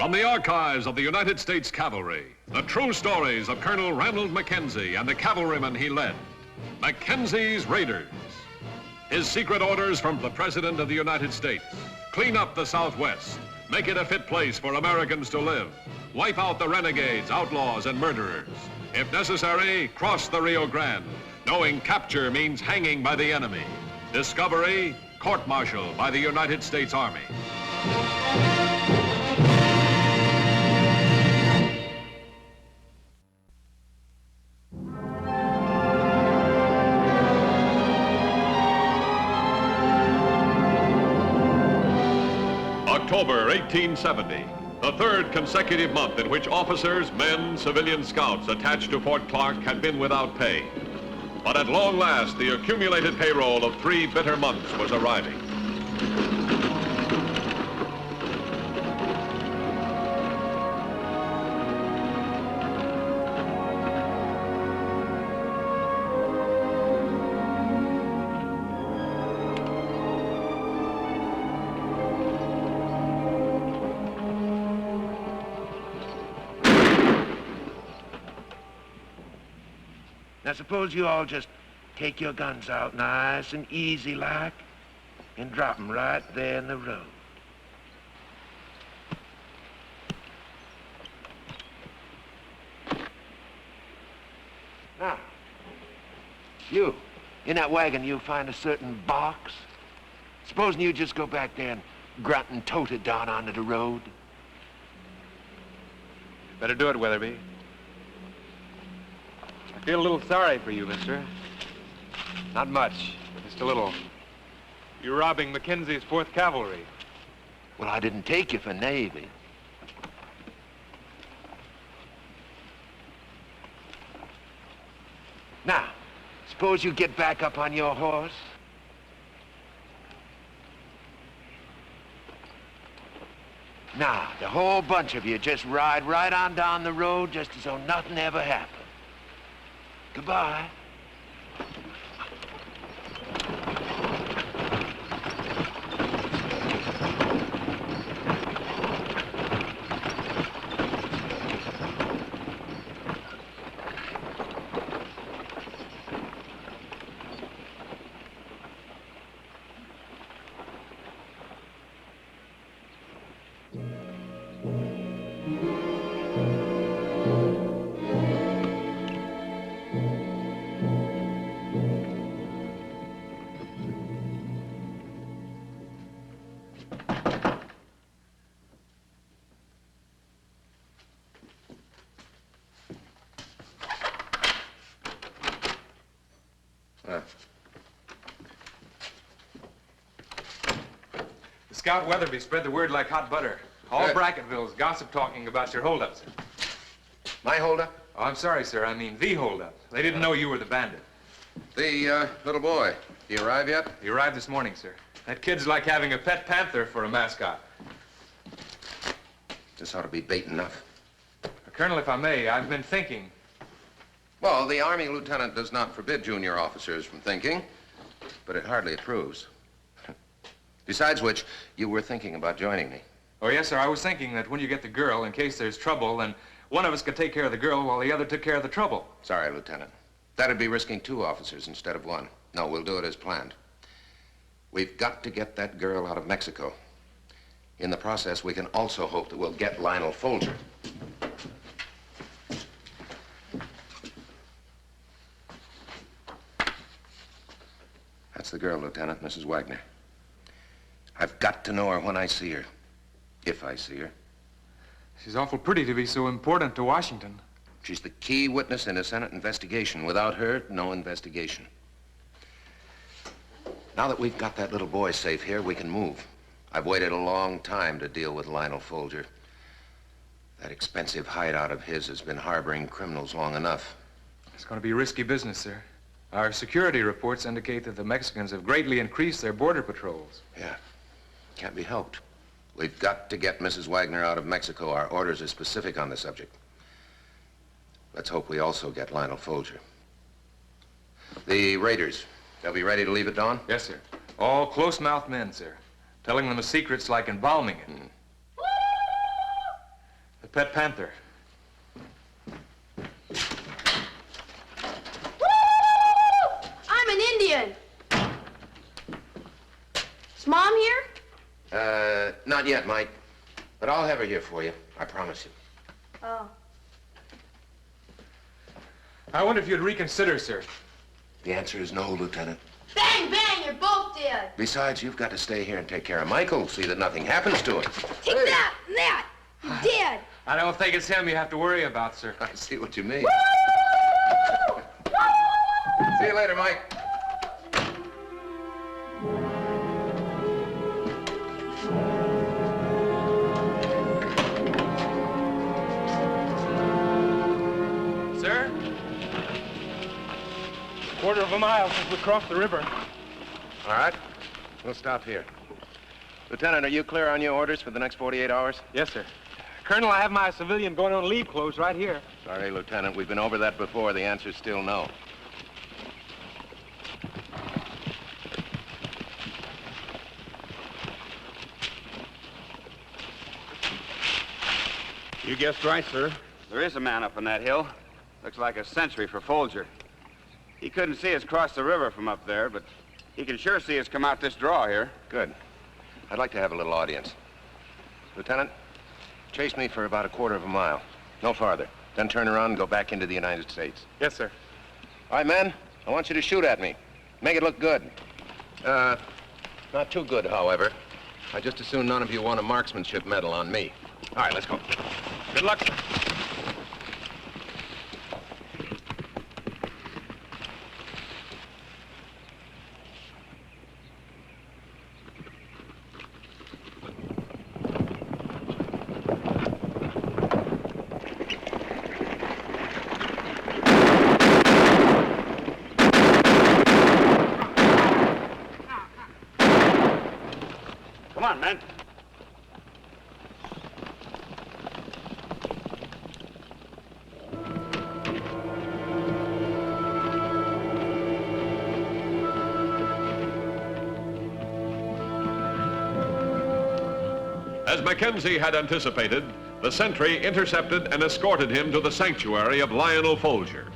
From the archives of the United States Cavalry, the true stories of Colonel Ranald Mackenzie and the cavalrymen he led. Mackenzie's Raiders. His secret orders from the President of the United States. Clean up the Southwest. Make it a fit place for Americans to live. Wipe out the renegades, outlaws, and murderers. If necessary, cross the Rio Grande, knowing capture means hanging by the enemy. Discovery, court-martial by the United States Army. October 1870, the third consecutive month in which officers, men, civilian scouts attached to Fort Clark had been without pay. But at long last, the accumulated payroll of 3 bitter months was arriving. Now, suppose you all just take your guns out nice and easy like and drop them right there in the road. Now, you, in that wagon, you'll find a certain box. Supposing you just go back there and grunt and tote it down onto the road. Better do it, Weatherby. I feel a little sorry for you, mister. Not much, just a little. You're robbing Mackenzie's 4th Cavalry. Well, I didn't take you for Navy. Now, suppose you get back up on your horse. Now, the whole bunch of you just ride right on down the road just as though nothing ever happened. Goodbye. Scout Weatherby spread the word like hot butter. All Bracketville's gossip talking about your holdup, sir. My holdup? Oh, I'm sorry, sir. I mean the holdup. They didn't know you were the bandit. The little boy. He arrive yet? He arrived this morning, sir. That kid's like having a pet panther for a mascot. This ought to be bait enough. Colonel, if I may, I've been thinking. Well, the Army lieutenant does not forbid junior officers from thinking, but it hardly approves. Besides which, you were thinking about joining me. Oh, yes, sir. I was thinking that when you get the girl, in case there's trouble, then one of us could take care of the girl while the other took care of the trouble. Sorry, Lieutenant. That'd be risking 2 officers instead of 1. No, we'll do it as planned. We've got to get that girl out of Mexico. In the process, we can also hope that we'll get Lionel Folger. That's the girl, Lieutenant, Mrs. Wagner. I've got to know her when I see her, if I see her. She's awful pretty to be so important to Washington. She's the key witness in a Senate investigation. Without her, no investigation. Now that we've got that little boy safe here, we can move. I've waited a long time to deal with Lionel Folger. That expensive hideout of his has been harboring criminals long enough. It's going to be risky business, sir. Our security reports indicate that the Mexicans have greatly increased their border patrols. Yeah. Can't be helped. We've got to get Mrs. Wagner out of Mexico. Our orders are specific on the subject. Let's hope we also get Lionel Folger. The Raiders, they'll be ready to leave at dawn? Yes, sir. All close-mouthed men, sir. Telling them the secrets like embalming it. The pet panther. Woo! I'm an Indian. Is Mom here? Not yet, Mike. But I'll have her here for you. I promise you. Oh. I wonder if you'd reconsider, sir. The answer is no, Lieutenant. Bang, bang, you're both dead. Besides, you've got to stay here and take care of Michael, see that nothing happens to him. Take that and that. You're dead. I don't think it's him you have to worry about, sir. I see what you mean. Woo! Woo! See you later, Mike. Sir? Quarter of a mile since we crossed the river. All right. We'll stop here. Lieutenant, are you clear on your orders for the next 48 hours? Yes, sir. Colonel, I have my civilian going on leave clothes right here. Sorry, Lieutenant. We've been over that before. The answer's still no. You guessed right, sir. There is a man up on that hill. Looks like a sentry for Folger. He couldn't see us cross the river from up there, but he can sure see us come out this draw here. Good. I'd like to have a little audience. Lieutenant, chase me for about a quarter of a mile. No farther. Then turn around and go back into the United States. Yes, sir. All right, men. I want you to shoot at me. Make it look good. Not too good, however. I just assume none of you won a marksmanship medal on me. All right, let's go. Good luck, sir. Come on, men. As Mackenzie had anticipated, the sentry intercepted and escorted him to the sanctuary of Lionel Folger.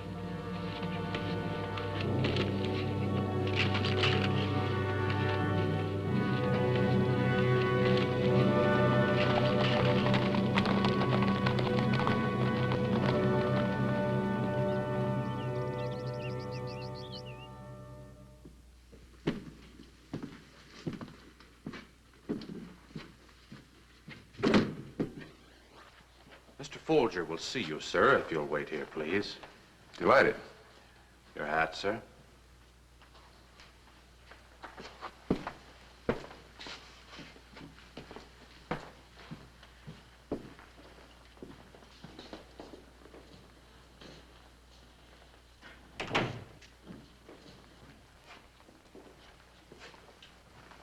Mr. Folger will see you, sir, if you'll wait here, please. Delighted. Your hat, sir.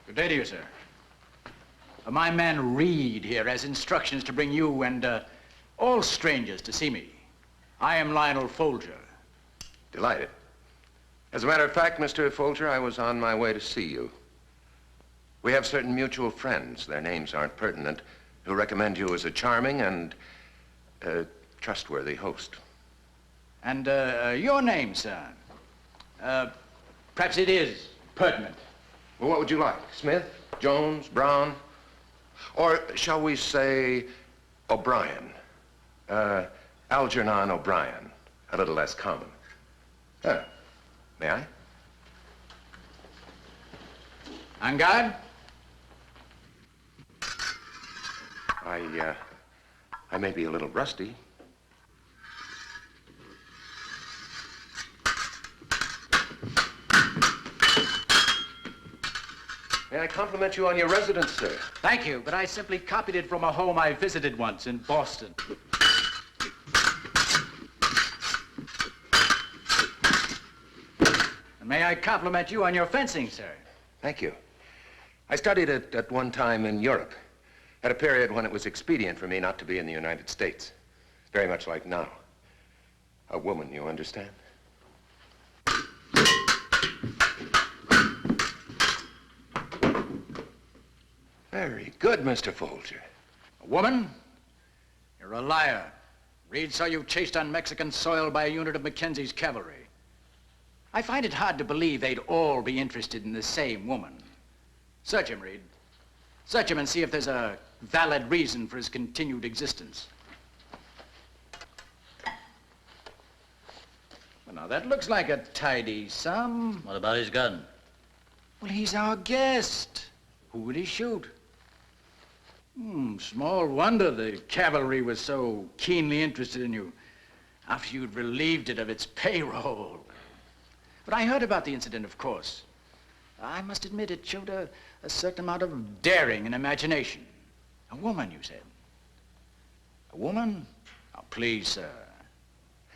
Good day to you, sir. My man Reed here has instructions to bring you and all strangers to see me. I am Lionel Folger. Delighted. As a matter of fact, Mr. Folger, I was on my way to see you. We have certain mutual friends, their names aren't pertinent, who recommend you as a charming and trustworthy host. And your name, sir? Perhaps it is pertinent. Well, what would you like? Smith? Jones? Brown? Or shall we say O'Brien? Algernon O'Brien. A little less common. May I? En garde? I may be a little rusty. May I compliment you on your residence, sir? Thank you, but I simply copied it from a home I visited once in Boston. And may I compliment you on your fencing, sir? Thank you. I studied it at one time in Europe, at a period when it was expedient for me not to be in the United States. Very much like now. A woman, you understand? Very good, Mr. Folger. A woman? You're You're a liar. Reed saw you chased on Mexican soil by a unit of Mackenzie's cavalry. I find it hard to believe they'd all be interested in the same woman. Search him, Reed. Search him and see if there's a valid reason for his continued existence. Well, now, that looks like a tidy sum. What about his gun? Well, he's our guest. Who would he shoot? Small wonder the cavalry was so keenly interested in you after you'd relieved it of its payroll. But I heard about the incident, of course. I must admit it showed a certain amount of daring and imagination. A woman, you said? A woman? Oh, please, sir.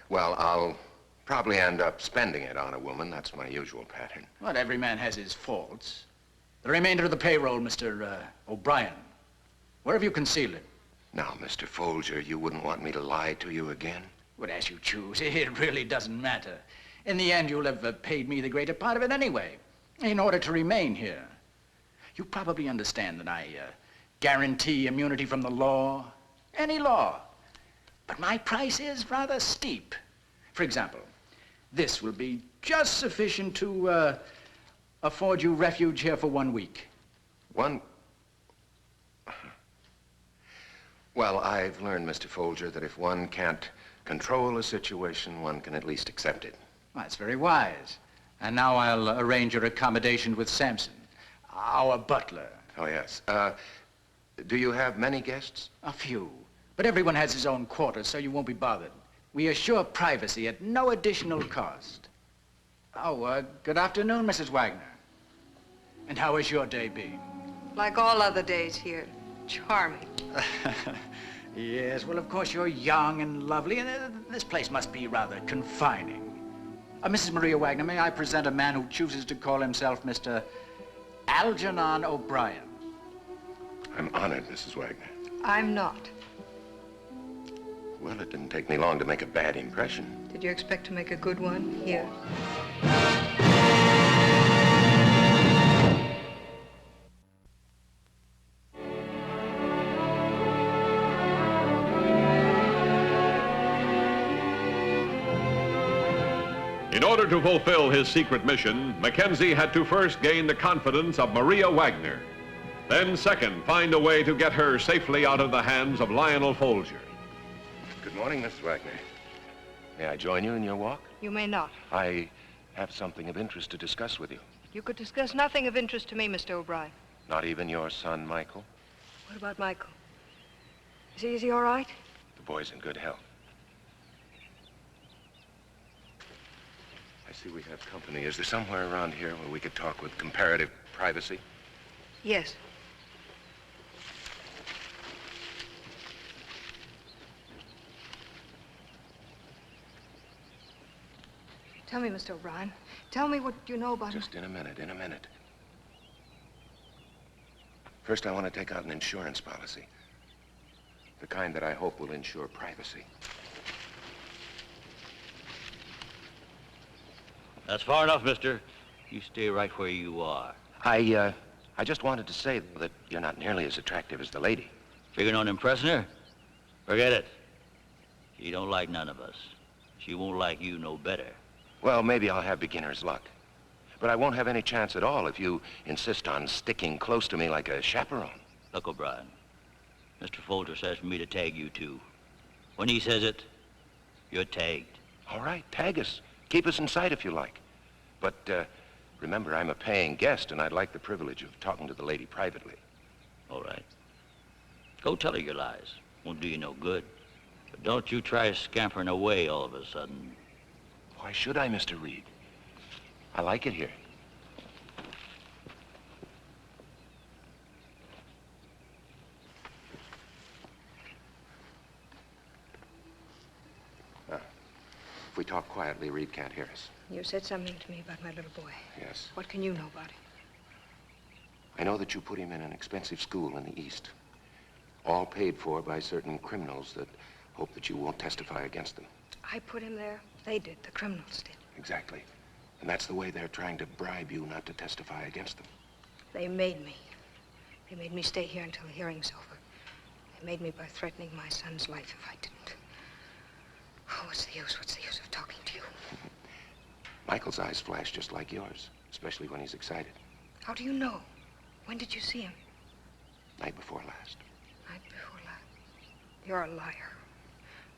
Well, I'll probably end up spending it on a woman. That's my usual pattern. Well, every man has his faults. The remainder of the payroll, Mr. O'Brien. Where have you concealed it? Now, Mr. Folger, you wouldn't want me to lie to you again? Well, as you choose. It really doesn't matter. In the end, you'll have paid me the greater part of it anyway, in order to remain here. You probably understand that I guarantee immunity from the law, any law. But my price is rather steep. For example, this will be just sufficient to afford you refuge here for 1 week. Well, I've learned, Mr. Folger, that if one can't control a situation, one can at least accept it. Well, that's very wise. And now I'll arrange your accommodation with Samson, our butler. Oh, yes. Do you have many guests? A few. But everyone has his own quarters, so you won't be bothered. We assure privacy at no additional cost. Oh, good afternoon, Mrs. Wagner. And how has your day been? Like all other days here. Charming. Yes, well, of course, you're young and lovely, and this place must be rather confining. Mrs. Maria Wagner, may I present a man who chooses to call himself Mr. Algernon O'Brien? I'm honored, Mrs. Wagner. I'm not. Well, it didn't take me long to make a bad impression. Did you expect to make a good one? Here. In order to fulfill his secret mission, Mackenzie had to first gain the confidence of Maria Wagner. Then second, find a way to get her safely out of the hands of Lionel Folger. Good morning, Mrs. Wagner. May I join you in your walk? You may not. I have something of interest to discuss with you. You could discuss nothing of interest to me, Mr. O'Brien. Not even your son, Michael? What about Michael? Is he all right? The boy's in good health. I see we have company. Is there somewhere around here where we could talk with comparative privacy? Yes. Tell me, Mr. O'Brien. Tell me what you know about him. Just in a minute. First, I want to take out an insurance policy. The kind that I hope will ensure privacy. That's far enough, mister. You stay right where you are. I just wanted to say that you're not nearly as attractive as the lady. Figuring on impressing her? Forget it. She don't like none of us. She won't like you no better. Well, maybe I'll have beginner's luck. But I won't have any chance at all if you insist on sticking close to me like a chaperone. Look, O'Brien, Mr. Folger says for me to tag you two. When he says it, you're tagged. All right, tag us. Keep us in sight if you like. But remember, I'm a paying guest, and I'd like the privilege of talking to the lady privately. All right. Go tell her your lies. Won't do you no good. But don't you try scampering away all of a sudden. Why should I, Mr. Reed? I like it here. If we talk quietly, Reed can't hear us. You said something to me about my little boy. Yes. What can you know about him? I know that you put him in an expensive school in the East. All paid for by certain criminals that hope that you won't testify against them. I put him there. They did. The criminals did. Exactly. And that's the way they're trying to bribe you not to testify against them. They made me. They made me stay here until the hearing's over. made me by threatening my son's life if I didn't. Oh, what's the use? What's the use of talking to you? Michael's eyes flash just like yours, especially when he's excited. How do you know? When did you see him? Night before last. Night before last. You're a liar.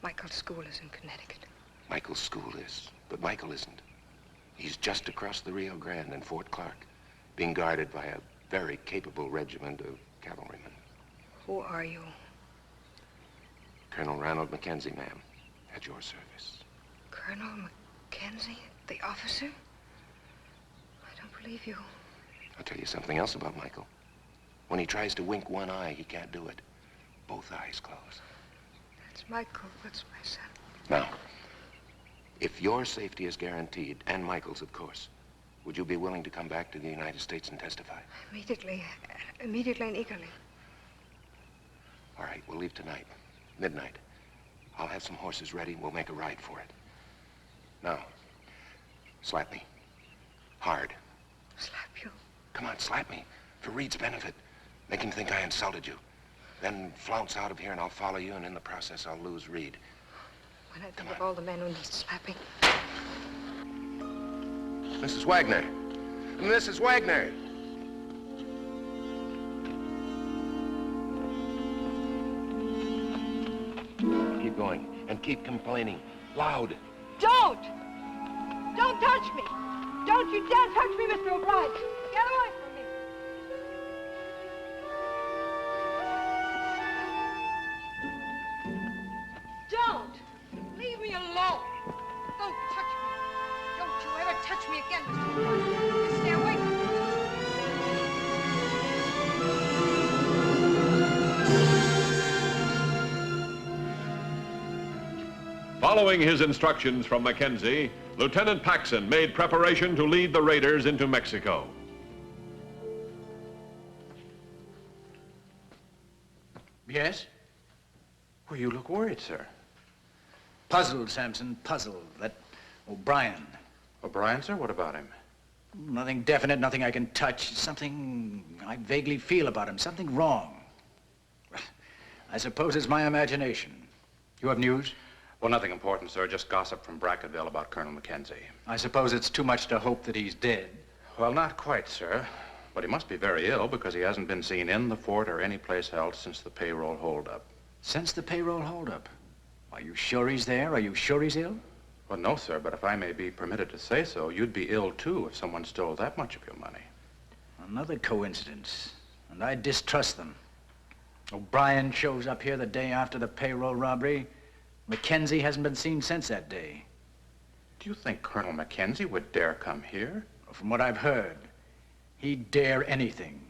Michael's school is in Connecticut. Michael's school is, but Michael isn't. He's just across the Rio Grande in Fort Clark, being guarded by a very capable regiment of cavalrymen. Who are you? Colonel Ranald Mackenzie, ma'am, at your service. Colonel Mackenzie, the officer? I don't believe you. I'll tell you something else about Michael. When he tries to wink one eye, he can't do it. Both eyes closed. That's Michael. That's my son. Now, if your safety is guaranteed, and Michael's, of course, would you be willing to come back to the United States and testify? Immediately. Immediately and eagerly. All right, we'll leave tonight, midnight. I'll have some horses ready, and we'll make a ride for it. Now, slap me. Hard. Slap you? Come on, slap me. For Reed's benefit. Make him think I insulted you. Then flounce out of here, and I'll follow you, and in the process, I'll lose Reed. When I think of all the men who need slapping. Mrs. Wagner. Mrs. Wagner. Keep going, and keep complaining. Loud. Don't! Don't touch me! Don't you dare touch me, Mr. O'Brien! Get away from me! Don't! Leave me alone! Don't touch me! Don't you ever touch me again, Mr. O'Brien! You stay away from me! Following his instructions from Mackenzie, Lieutenant Paxson made preparation to lead the raiders into Mexico. Yes? Well, you look worried, sir. Puzzled, Sampson, puzzled. That O'Brien. O'Brien, sir? What about him? Nothing definite, nothing I can touch. Something I vaguely feel about him, something wrong. I suppose it's my imagination. You have news? Well, nothing important, sir. Just gossip from Bracketville about Colonel Mackenzie. I suppose it's too much to hope that he's dead. Well, not quite, sir. But he must be very ill because he hasn't been seen in the fort or any place else since the payroll holdup. Since the payroll holdup? Are you sure he's there? Are you sure he's ill? Well, no, sir, but if I may be permitted to say so, you'd be ill, too, if someone stole that much of your money. Another coincidence, and I distrust them. O'Brien shows up here the day after the payroll robbery. Mackenzie hasn't been seen since that day. Do you think Colonel Mackenzie would dare come here? From what I've heard, he'd dare anything.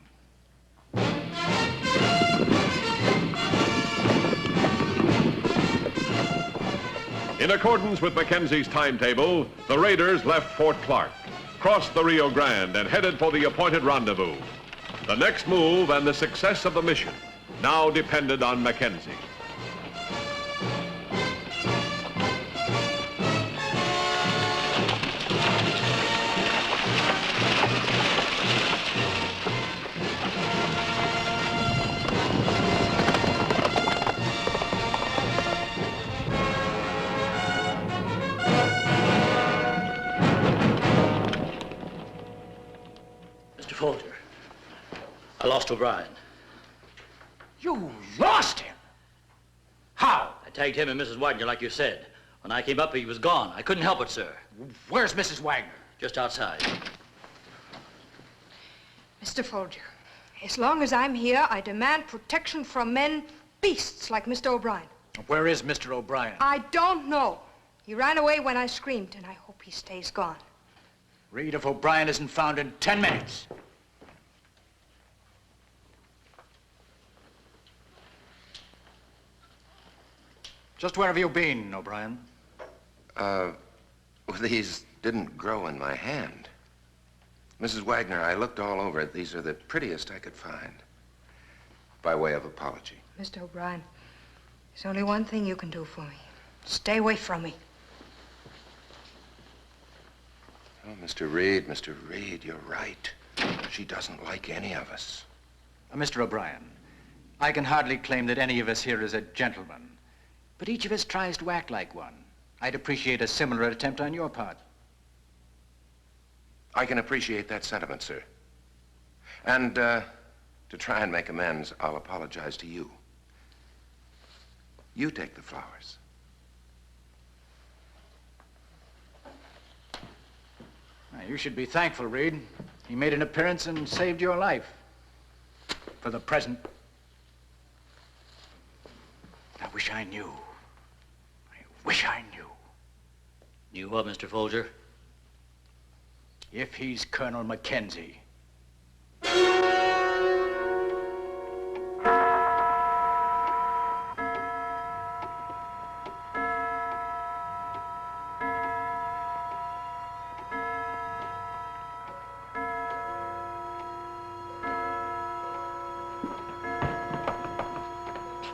In accordance with Mackenzie's timetable, the raiders left Fort Clark, crossed the Rio Grande, and headed for the appointed rendezvous. The next move and the success of the mission now depended on Mackenzie. Folger, I lost O'Brien. You lost him? How? I tagged him and Mrs. Wagner like you said. When I came up, he was gone. I couldn't help it, sir. Where's Mrs. Wagner? Just outside. Mr. Folger, as long as I'm here, I demand protection from men, beasts like Mr. O'Brien. Where is Mr. O'Brien? I don't know. He ran away when I screamed, and I hope he stays gone. Reed, if O'Brien isn't found in 10 minutes. Just where have you been, O'Brien? Well, these didn't grow in my hand. Mrs. Wagner, I looked all over it. These are the prettiest I could find. By way of apology. Mr. O'Brien, there's only one thing you can do for me. Stay away from me. Oh, Mr. Reed, you're right. She doesn't like any of us. Mr. O'Brien, I can hardly claim that any of us here is a gentleman, but each of us tries to act like one. I'd appreciate a similar attempt on your part. I can appreciate that sentiment, sir. And to try and make amends, I'll apologize to you. You take the flowers. Now, you should be thankful, Reed. He made an appearance and saved your life. For the present. I wish I knew. I wish I knew. You what, Mr. Folger? If he's Colonel Mackenzie. You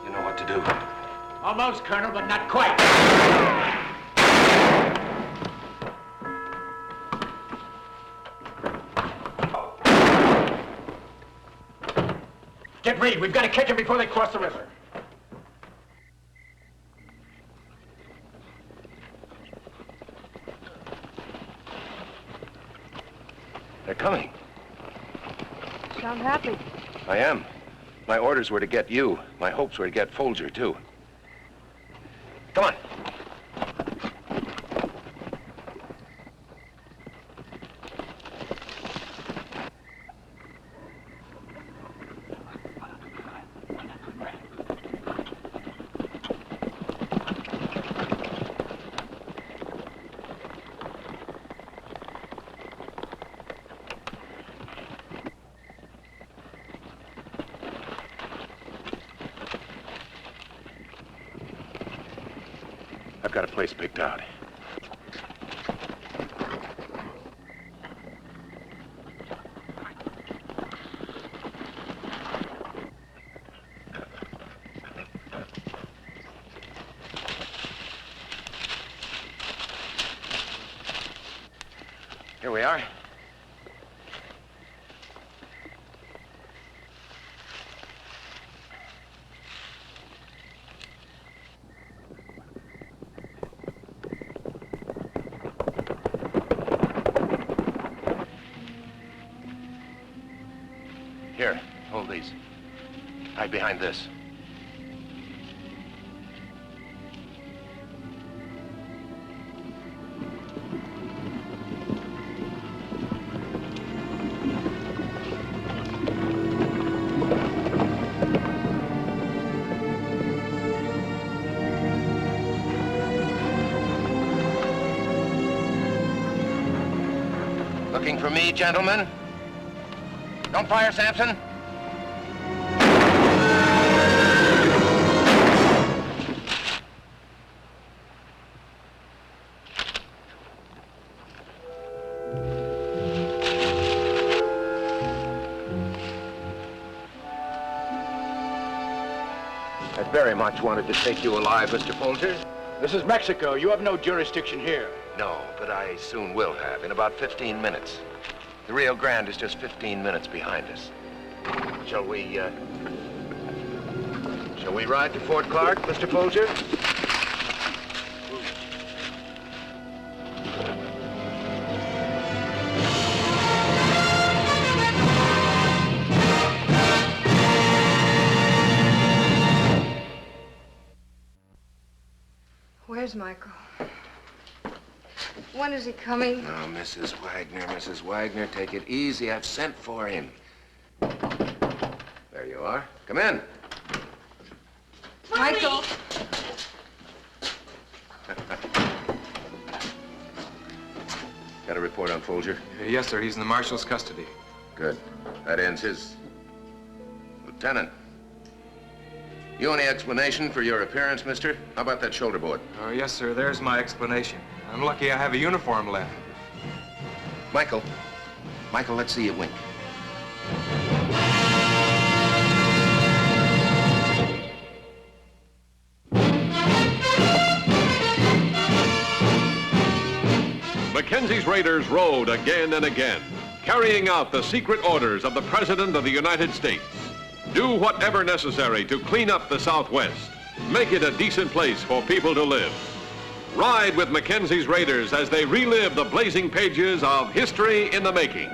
know what to do. Almost, Colonel, but not quite. Get Reed. We've got to catch him before they cross the river. They're coming. Sound happy. I am. My orders were to get you. My hopes were to get Folger, too. Come on. I've got a place picked out. Here we are. Here, hold these. Hide behind this. Looking for me, gentlemen? Don't fire, Sampson. I very much wanted to take you alive, Mr. Folger. This is Mexico. You have no jurisdiction here. No, but I soon will have, in about 15 minutes. The Rio Grande is just 15 minutes behind us. Shall we ride to Fort Clark, Mr. Folger? Where's Michael? When is he coming? Oh, Mrs. Wagner, take it easy. I've sent for him. There you are. Come in. Michael! Got a report on Folger? Yes, sir. He's in the marshal's custody. Good. That ends his... Lieutenant. You any explanation for your appearance, mister? How about that shoulder board? Oh, yes, sir. There's my explanation. I'm lucky I have a uniform left. Michael, let's see you wink. Mackenzie's raiders rode again and again, carrying out the secret orders of the President of the United States. Do whatever necessary to clean up the Southwest. Make it a decent place for people to live. Ride with Mackenzie's Raiders as they relive the blazing pages of history in the making.